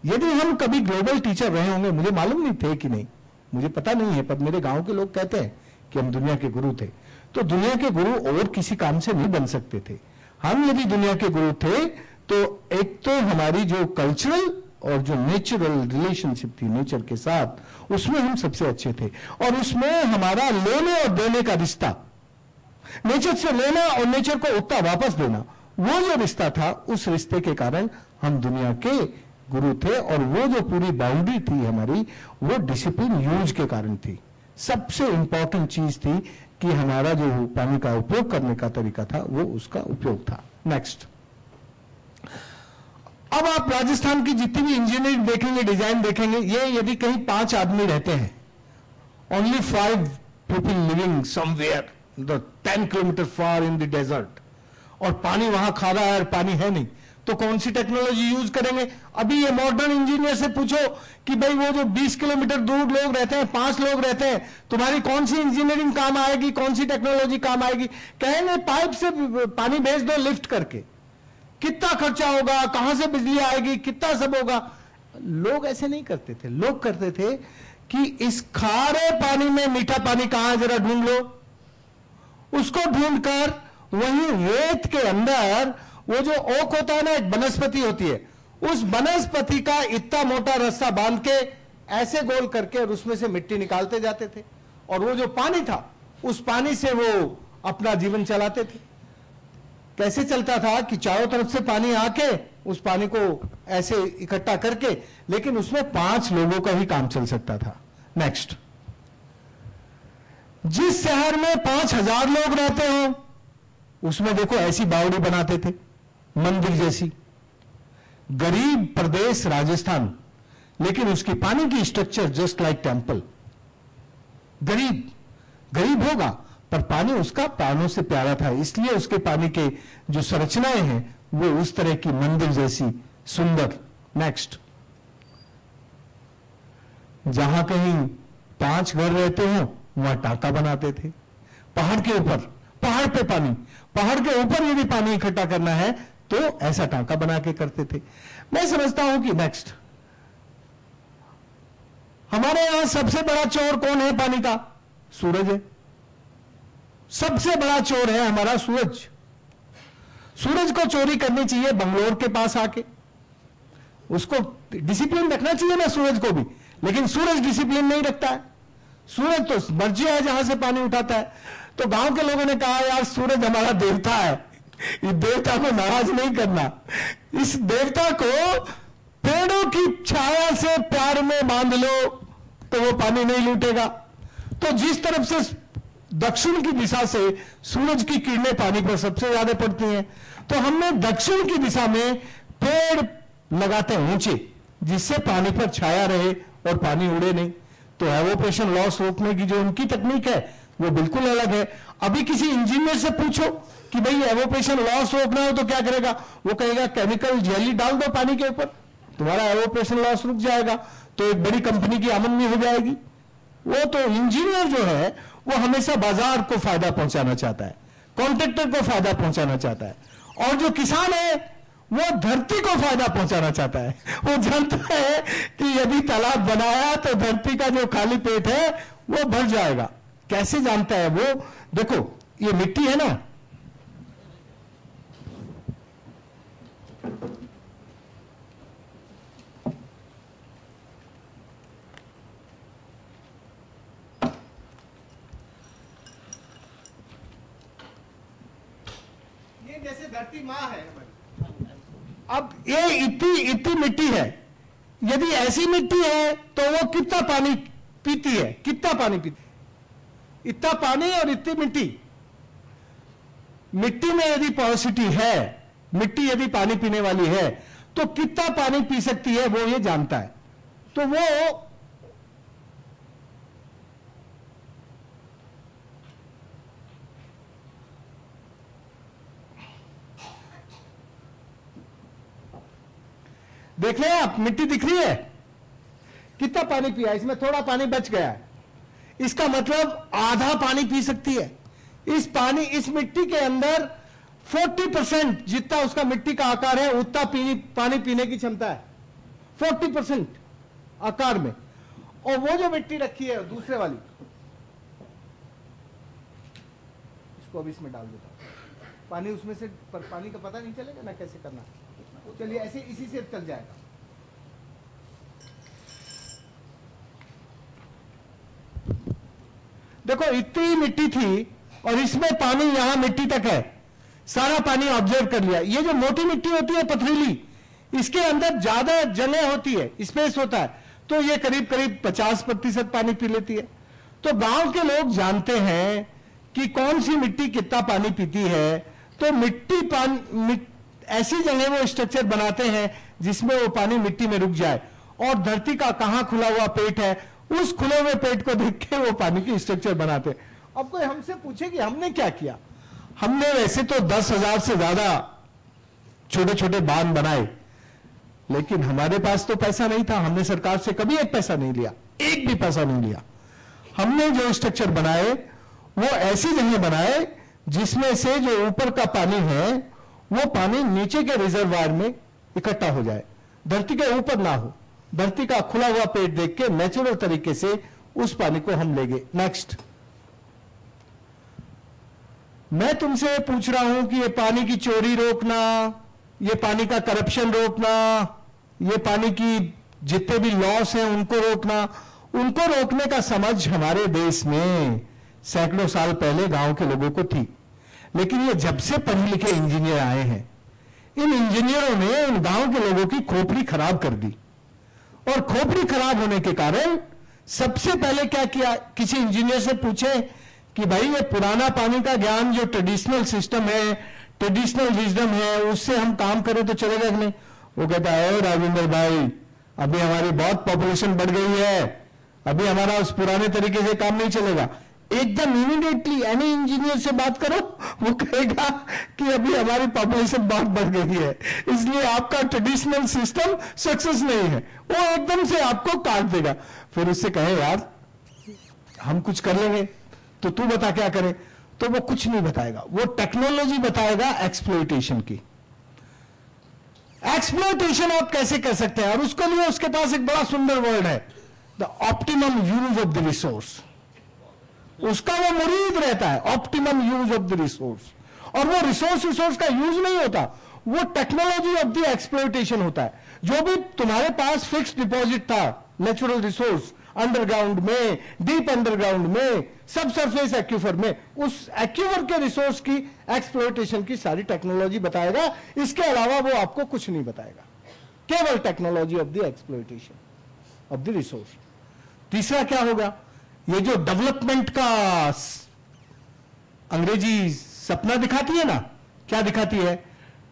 यदि हम कभी ग्लोबल टीचर रहे होंगे, मुझे मालूम नहीं थे कि नहीं, मुझे पता नहीं है, पर मेरे गांव के लोग कहते हैं कि हम दुनिया के गुरु थे। तो दुनिया के गुरु और किसी काम से नहीं बन सकते थे। हम यदि दुनिया के गुरु थे तो एक तो हमारी जो कल्चरल और जो नेचुरल रिलेशनशिप थी नेचर के साथ, उसमें हम सबसे अच्छे थे। और उसमें हमारा लेने और देने का रिश्ता, नेचर से लेना और नेचर को उतना वापस देना, वो जो रिश्ता था, उस रिश्ते के कारण हम दुनिया के गुरु थे। और वो जो पूरी बाउंड्री थी हमारी, वो डिसिप्लिन यूज के कारण थी। सबसे इंपॉर्टेंट चीज थी कि हमारा जो पानी का उपयोग करने का तरीका था, वो उसका उपयोग था। नेक्स्ट, अब आप राजस्थान की जितनी भी इंजीनियरिंग देखेंगे, डिजाइन देखेंगे, ये यदि कहीं 5 आदमी रहते हैं, only 5 people living somewhere 10 kilometre far in the desert, और पानी वहां खारा है और पानी है नहीं, तो कौन सी टेक्नोलॉजी यूज करेंगे? अभी ये मॉडर्न इंजीनियर से पूछो कि भाई वो जो 20 किलोमीटर दूर लोग रहते हैं, 5 लोग रहते हैं, तुम्हारी कौन सी इंजीनियरिंग काम आएगी, कौन सी टेक्नोलॉजी काम आएगी? कहेंगे पाइप से पानी भेज दो लिफ्ट करके। कितना खर्चा होगा, कहां से बिजली आएगी, कितना सब होगा? लोग ऐसे नहीं करते थे। लोग करते थे कि इस खारे पानी में मीठा पानी कहां है, जरा ढूंढ लो। उसको ढूंढकर वहीं रेत के अंदर वो जो ओक होता है ना, एक वनस्पति होती है, उस वनस्पति का इतना मोटा रस्सा बांध के ऐसे गोल करके और उसमें से मिट्टी निकालते जाते थे, और वो जो पानी था, उस पानी से वो अपना जीवन चलाते थे। कैसे चलता था कि चारों तरफ से पानी आके उस पानी को ऐसे इकट्ठा करके, लेकिन उसमें 5 लोगों का ही काम चल सकता था। नेक्स्ट, जिस शहर में 5000 लोग रहते हो, उसमें देखो ऐसी बावड़ी बनाते थे, मंदिर जैसी। गरीब प्रदेश राजस्थान, लेकिन उसकी पानी की स्ट्रक्चर जस्ट लाइक टेंपल। गरीब गरीब होगा, पर पानी उसका प्राणों से प्यारा था, इसलिए उसके पानी के जो संरचनाएं हैं वो उस तरह की मंदिर जैसी सुंदर। नेक्स्ट, जहां कहीं 5 घर रहते हो, वहां टाका बनाते थे। पहाड़ के ऊपर, पहाड़ पे पानी, पहाड़ के ऊपर यदि पानी इकट्ठा करना है तो ऐसा टांका बना के करते थे। मैं समझता हूं कि नेक्स्ट, हमारे यहां सबसे बड़ा चोर कौन है पानी का? सूरज है। सबसे बड़ा चोर है हमारा सूरज। सूरज को चोरी करनी चाहिए बंगलोर के पास आके। उसको डिसिप्लिन रखना चाहिए ना सूरज को भी, लेकिन सूरज डिसिप्लिन नहीं रखता है। सूरज तो मर्जी है जहां से पानी उठाता है। तो गांव के लोगों ने कहा, यार सूरज हमारा देवता है, इस देवता को नाराज नहीं करना। इस देवता को पेड़ों की छाया से प्यार में बांध लो तो वो पानी नहीं लूटेगा। तो जिस तरफ से दक्षिण की दिशा से सूरज की किरणें पानी पर सबसे ज्यादा पड़ती हैं, तो हमने दक्षिण की दिशा में पेड़ लगाते हैं ऊंचे, जिससे पानी पर छाया रहे और पानी उड़े नहीं। तो एवोपोरेशन लॉस रोकने की जो उनकी तकनीक है वो बिल्कुल अलग है। अभी किसी इंजीनियर से पूछो कि भाई एवोपोरेशन लॉस रोकना हो तो क्या करेगा, वो कहेगा केमिकल जेली डाल दो पानी के ऊपर, तुम्हारा एवोपोरेशन लॉस रुक जाएगा, तो एक बड़ी कंपनी की आमदनी हो जाएगी। वो तो इंजीनियर जो है वो हमेशा बाजार को फायदा पहुंचाना चाहता है, कॉन्ट्रैक्टर को फायदा पहुंचाना चाहता है, और जो किसान है वो धरती को फायदा पहुंचाना चाहता है। वो जानता है कि यदि तालाब बनाया तो धरती का जो खाली पेट है वो भर जाएगा। कैसे जानता है वो? देखो ये मिट्टी है ना, ये जैसे धरती मां है हमारी। अब ये इतनी मिट्टी है, यदि ऐसी मिट्टी है तो वो कितना पानी पीती है? कितना पानी पीती? इतना पानी और इतनी मिट्टी। मिट्टी में यदि पोरोसिटी है, मिट्टी यदि पानी पीने वाली है तो कितना पानी पी सकती है वो ये जानता है। तो वो देख रहे हैं आप, मिट्टी दिख रही है, कितना पानी पिया, इसमें थोड़ा पानी बच गया है, इसका मतलब आधा पानी पी सकती है। इस मिट्टी के अंदर 40% जितना उसका मिट्टी का आकार है उतना पानी पीने की क्षमता है। 40% आकार में। और वो जो मिट्टी रखी है दूसरे वाली, इसको अब इसमें डाल देता हूं, पानी उसमें से, पर पानी का पता नहीं चलेगा ना कैसे करना। चलिए ऐसे इसी से चल जाएगा। देखो इतनी मिट्टी थी और इसमें पानी यहां मिट्टी तक है, सारा पानी ऑब्जर्व कर लिया। ये जो मोटी मिट्टी होती है पथरीली, इसके अंदर ज्यादा जगह होती है, स्पेस होता है, तो ये करीब करीब 50% पानी पी लेती है। तो गांव के लोग जानते हैं कि कौन सी मिट्टी कितना पानी पीती है, तो ऐसी जगह वो स्ट्रक्चर बनाते हैं जिसमें वो पानी मिट्टी में रुक जाए, और धरती का कहां खुला हुआ पेट है, उस खुले हुए पेट को देख के वो पानी की स्ट्रक्चर बनाते हैं। अब कोई हमसे पूछे कि हमने क्या किया, हमने वैसे तो 10,000 से ज्यादा छोटे छोटे बांध बनाए, लेकिन हमारे पास तो पैसा नहीं था, हमने सरकार से कभी एक पैसा नहीं लिया, एक भी पैसा नहीं लिया। हमने जो स्ट्रक्चर बनाए वो ऐसी जगह बनाए जिसमें से जो ऊपर का पानी है वो पानी नीचे के रिजर्वायर में इकट्ठा हो जाए, धरती के ऊपर ना हो। धरती का खुला हुआ पेट देख के नेचुरल तरीके से उस पानी को हम लेंगे। नेक्स्ट, मैं तुमसे पूछ रहा हूं कि ये पानी की चोरी रोकना, ये पानी का करप्शन रोकना, ये पानी की जितने भी लॉस हैं उनको रोकना, उनको रोकने का समझ हमारे देश में सैकड़ों साल पहले गांव के लोगों को थी। लेकिन ये जब से पढ़े लिखे इंजीनियर आए हैं, इन इंजीनियरों ने उन गांव के लोगों की खोपड़ी खराब कर दी, और खोपड़ी खराब होने के कारण सबसे पहले क्या किया, किसी इंजीनियर से पूछे कि भाई ये पुराना पानी का ज्ञान जो ट्रेडिशनल सिस्टम है, ट्रेडिशनल विजडम है, उससे हम काम करें तो चलेगा कि नहीं। वो कहता है राजेंद्र भाई, अभी हमारी बहुत पॉपुलेशन बढ़ गई है, अभी हमारा उस पुराने तरीके से काम नहीं चलेगा। एकदम इमीडिएटली एनी इंजीनियर से बात करो, वो कहेगा कि अभी हमारी पॉपुलेशन बहुत बढ़ गई है, इसलिए आपका ट्रेडिशनल सिस्टम सक्सेस नहीं है। वो एकदम से आपको काट देगा। फिर उससे कहे यार हम कुछ कर लेंगे, तो तू बता क्या करें, तो वो कुछ नहीं बताएगा, वो टेक्नोलॉजी बताएगा एक्सप्लॉयटेशन की। एक्सप्लॉयटेशन आप कैसे कर सकते हैं, और उसके लिए उसके पास एक बड़ा सुंदर वर्ड है, the optimum use of the resource. उसका वो मुरीद रहता है, optimum use of the resource. और वो रिसोर्स का यूज नहीं होता, वो टेक्नोलॉजी ऑफ द एक्सप्लॉयटेशन होता है। जो भी तुम्हारे पास फिक्स डिपॉजिट था, नेचुरल रिसोर्स, अंडरग्राउंड में, डीप अंडरग्राउंड में, सब सरफेस एक्यूफर में, उस एक्यूफर के रिसोर्स की एक्सप्लॉयटेशन की सारी टेक्नोलॉजी बताएगा। इसके अलावा वो आपको कुछ नहीं बताएगा, केवल technology of the exploitation of the resource. तीसरा क्या होगा, ये जो डेवलपमेंट का अंग्रेजी सपना दिखाती है ना, क्या दिखाती है,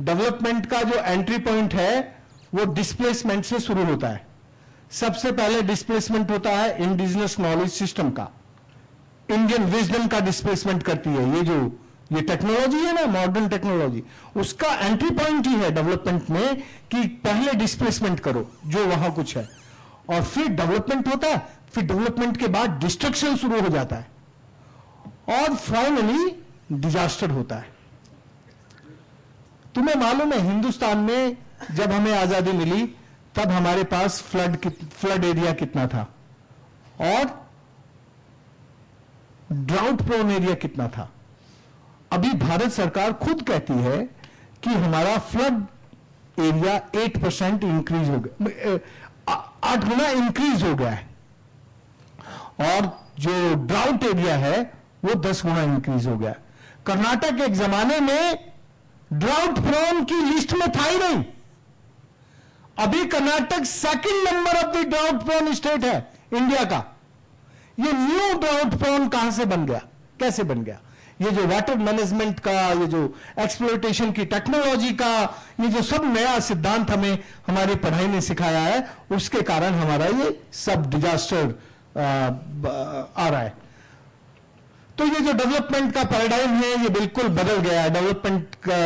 डेवलपमेंट का जो एंट्री पॉइंट है वो डिस्प्लेसमेंट से शुरू होता है। सबसे पहले डिस्प्लेसमेंट होता है इंडिजिनस नॉलेज सिस्टम का, इंडियन विजडम का डिस्प्लेसमेंट करती है। ये टेक्नोलॉजी है ना, मॉडर्न टेक्नोलॉजी, उसका एंट्री पॉइंट ही है डेवलपमेंट में कि पहले डिस्प्लेसमेंट करो जो वहां कुछ है, और फिर डेवलपमेंट होता है, फिर डेवलपमेंट के बाद डिस्ट्रक्शन शुरू हो जाता है, और फाइनली डिजास्टर होता है। तुम्हें मालूम है हिंदुस्तान में जब हमें आजादी मिली तब हमारे पास फ्लड एरिया कितना था, और ड्राउट प्रोन एरिया कितना था। अभी भारत सरकार खुद कहती है कि हमारा फ्लड एरिया 8% इंक्रीज हो गया, 8 गुना इंक्रीज हो गया है, और जो ड्राउट एरिया है वो 10 गुना इंक्रीज हो गया। कर्नाटक एक जमाने में ड्राउट प्रोन की लिस्ट में था ही नहीं, अभी Karnataka second number of the drought prone state है इंडिया का। ये न्यू ड्राउट प्रोन कहां से बन गया, कैसे बन गया? ये जो वाटर मैनेजमेंट का, ये जो एक्सप्लॉयटेशन की टेक्नोलॉजी का, ये जो सब नया सिद्धांत हमें हमारी पढ़ाई ने सिखाया है, उसके कारण हमारा ये सब डिजास्टर आ रहा है। तो ये जो डेवलपमेंट का पैराडाइम है ये बिल्कुल बदल गया है। डेवलपमेंट का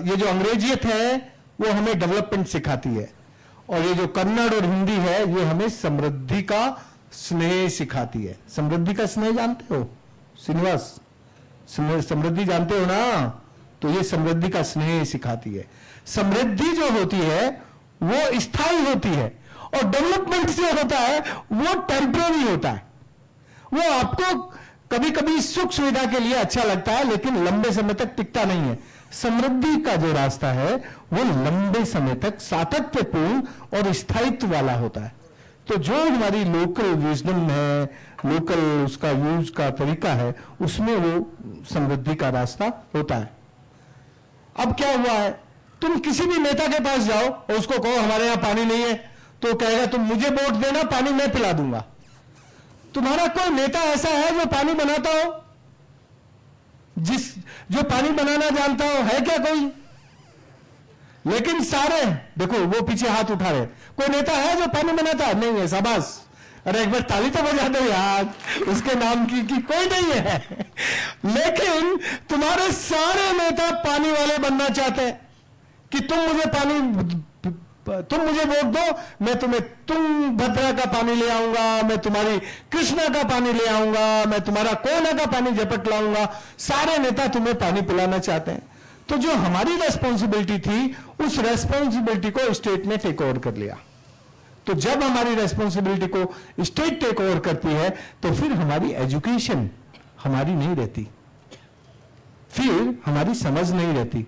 ये जो अंग्रेजियत है वो हमें डेवलपमेंट सिखाती है, और ये जो कन्नड़ और हिंदी है ये हमें समृद्धि का स्नेह सिखाती है। समृद्धि का स्नेह जानते हो श्रीनिवास? समृद्धि जानते हो ना? तो ये समृद्धि का स्नेह सिखाती है। समृद्धि जो होती है वो स्थायी होती है, और डेवलपमेंट जो होता है वो टेम्पररी होता है, वो आपको कभी कभी सुख सुविधा के लिए अच्छा लगता है लेकिन लंबे समय तक टिकता नहीं है। समृद्धि का जो रास्ता है वो लंबे समय तक सातत्यपूर्ण और स्थायित्व वाला होता है। तो जो हमारी लोकल विजडम है, लोकल उसका यूज का तरीका है, उसमें वो समृद्धि का रास्ता होता है। अब क्या हुआ है, तुम किसी भी नेता के पास जाओ और उसको कहो हमारे यहां पानी नहीं है, तो कहेगा तुम मुझे वोट देना, पानी मैं पिला दूंगा। तुम्हारा कोई नेता ऐसा है जो पानी बनाता हो, जो पानी बनाना जानता हो, है क्या कोई? लेकिन सारे देखो वो पीछे हाथ उठा रहे, कोई नेता है जो पानी बनाता है? नहीं है, शाबाश, अरे एक बार ताली तो बजा दो यार उसके नाम की कोई नहीं है। लेकिन तुम्हारे सारे नेता पानी वाले बनना चाहते हैं कि तुम मुझे वोट दो, मैं तुम्हें तुंगभद्रा का पानी ले आऊंगा, मैं तुम्हारी कृष्णा का पानी ले आऊंगा, मैं तुम्हारा कोयना का पानी झपट लाऊंगा। सारे नेता तुम्हें पानी पिलाना चाहते हैं। तो जो हमारी रेस्पॉन्सिबिलिटी थी, उस रेस्पॉन्सिबिलिटी को स्टेट ने टेक ओवर कर लिया। तो जब हमारी रेस्पॉन्सिबिलिटी को स्टेट टेक ओवर करती है तो फिर हमारी एजुकेशन हमारी नहीं रहती, फिर हमारी समझ नहीं रहती,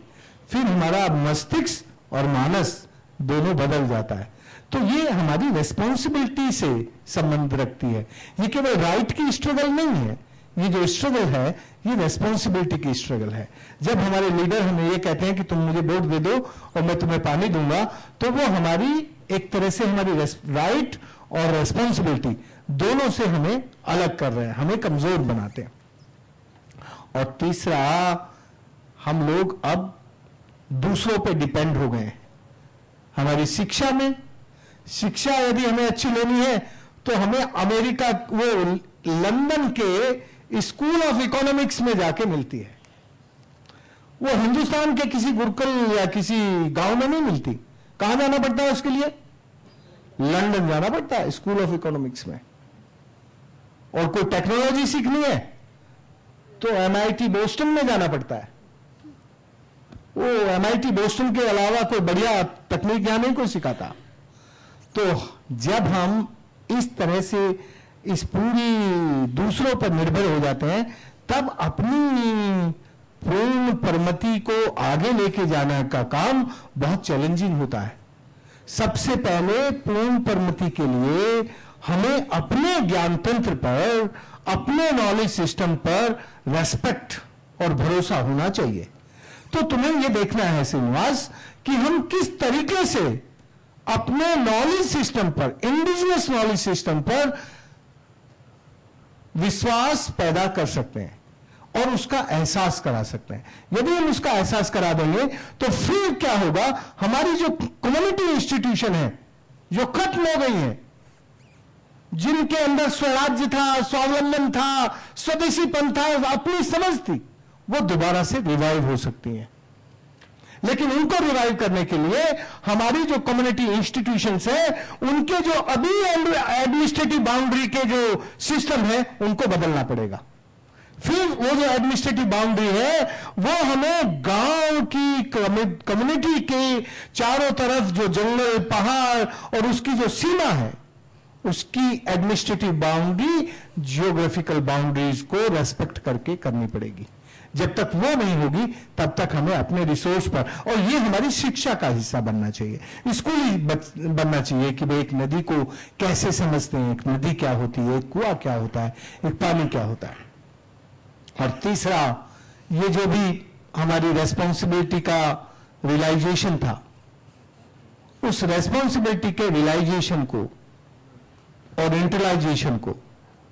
फिर हमारा मस्तिष्क और मानस दोनों बदल जाता है। तो ये हमारी रेस्पॉन्सिबिलिटी से संबंध रखती है। ये केवल राइट की स्ट्रगल नहीं है, ये जो स्ट्रगल है ये रेस्पॉन्सिबिलिटी की स्ट्रगल है। जब हमारे लीडर हमें ये कहते हैं कि तुम मुझे वोट दे दो और मैं तुम्हें पानी दूंगा, तो वो हमारी एक तरह से हमारी राइट और रेस्पॉन्सिबिलिटी दोनों से हमें अलग कर रहे हैं, हमें कमजोर बनाते हैं। और तीसरा, हम लोग अब दूसरों पे डिपेंड हो गए हैं। हमारी शिक्षा में, शिक्षा यदि हमें अच्छी लेनी है तो हमें अमेरिका, वो लंदन के स्कूल ऑफ इकोनॉमिक्स में जाके मिलती है, वो हिंदुस्तान के किसी गुरुकुल या किसी गांव में नहीं मिलती। कहां जाना पड़ता है उसके लिए? लंदन जाना पड़ता है स्कूल ऑफ इकोनॉमिक्स में। और कोई टेक्नोलॉजी सीखनी है तो MIT बोस्टन में जाना पड़ता है। वो MIT बोस्टन के अलावा कोई बढ़िया तकनीक यहां नहीं कोई सिखाता। तो जब हम इस तरह से इस पूरी दूसरों पर निर्भर हो जाते हैं, तब अपनी पूर्ण परमति को आगे लेके जाने का काम बहुत चैलेंजिंग होता है। सबसे पहले पूर्ण परमति के लिए हमें अपने ज्ञान तंत्र पर, अपने नॉलेज सिस्टम पर रेस्पेक्ट और भरोसा होना चाहिए। तो तुम्हें यह देखना है श्रीनिवास कि हम किस तरीके से अपने नॉलेज सिस्टम पर, इंडिजिनस नॉलेज सिस्टम पर विश्वास पैदा कर सकते हैं और उसका एहसास करा सकते हैं। यदि हम उसका एहसास करा देंगे तो फिर क्या होगा, हमारी जो कम्युनिटी इंस्टीट्यूशन है जो खत्म हो गई है, जिनके अंदर स्वराज्य था, स्वावलंबन था, स्वदेशीपन था, अपनी समझ थी, वो दोबारा से रिवाइव हो सकती हैं। लेकिन उनको रिवाइव करने के लिए हमारी जो कम्युनिटी इंस्टीट्यूशंस है, उनके जो अभी एडमिनिस्ट्रेटिव बाउंड्री के जो सिस्टम है, उनको बदलना पड़ेगा। फिर वो जो एडमिनिस्ट्रेटिव बाउंड्री है वो हमें गांव की कम्युनिटी के चारों तरफ जो जंगल, पहाड़ और उसकी जो सीमा है, उसकी एडमिनिस्ट्रेटिव बाउंड्री जियोग्राफिकल बाउंड्रीज को रेस्पेक्ट करके करनी पड़ेगी। जब तक वो नहीं होगी तब तक हमें अपने रिसोर्स पर, और ये हमारी शिक्षा का हिस्सा बनना चाहिए, स्कूल ही बनना चाहिए कि भाई एक नदी को कैसे समझते हैं, एक नदी क्या होती है, एक कुआं क्या होता है, एक पानी क्या होता है। और तीसरा, ये जो भी हमारी रेस्पॉन्सिबिलिटी का रियलाइजेशन था, उस रेस्पॉन्सिबिलिटी के रियलाइजेशन को और इंटरलाइजेशन को,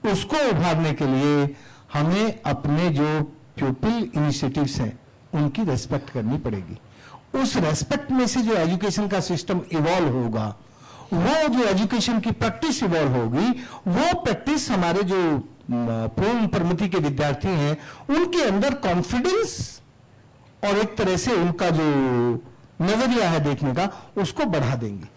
उसको उभारने के लिए हमें अपने जो प्यूपिल इनिशिएटिव्स हैं उनकी रेस्पेक्ट करनी पड़ेगी। उस रेस्पेक्ट में से जो एजुकेशन का सिस्टम इवॉल्व होगा, वो जो एजुकेशन की प्रैक्टिस इवॉल्व होगी, वो प्रैक्टिस हमारे जो पूर्ण परमति के विद्यार्थी हैं उनके अंदर कॉन्फिडेंस और एक तरह से उनका जो नजरिया है देखने का, उसको बढ़ा देंगे।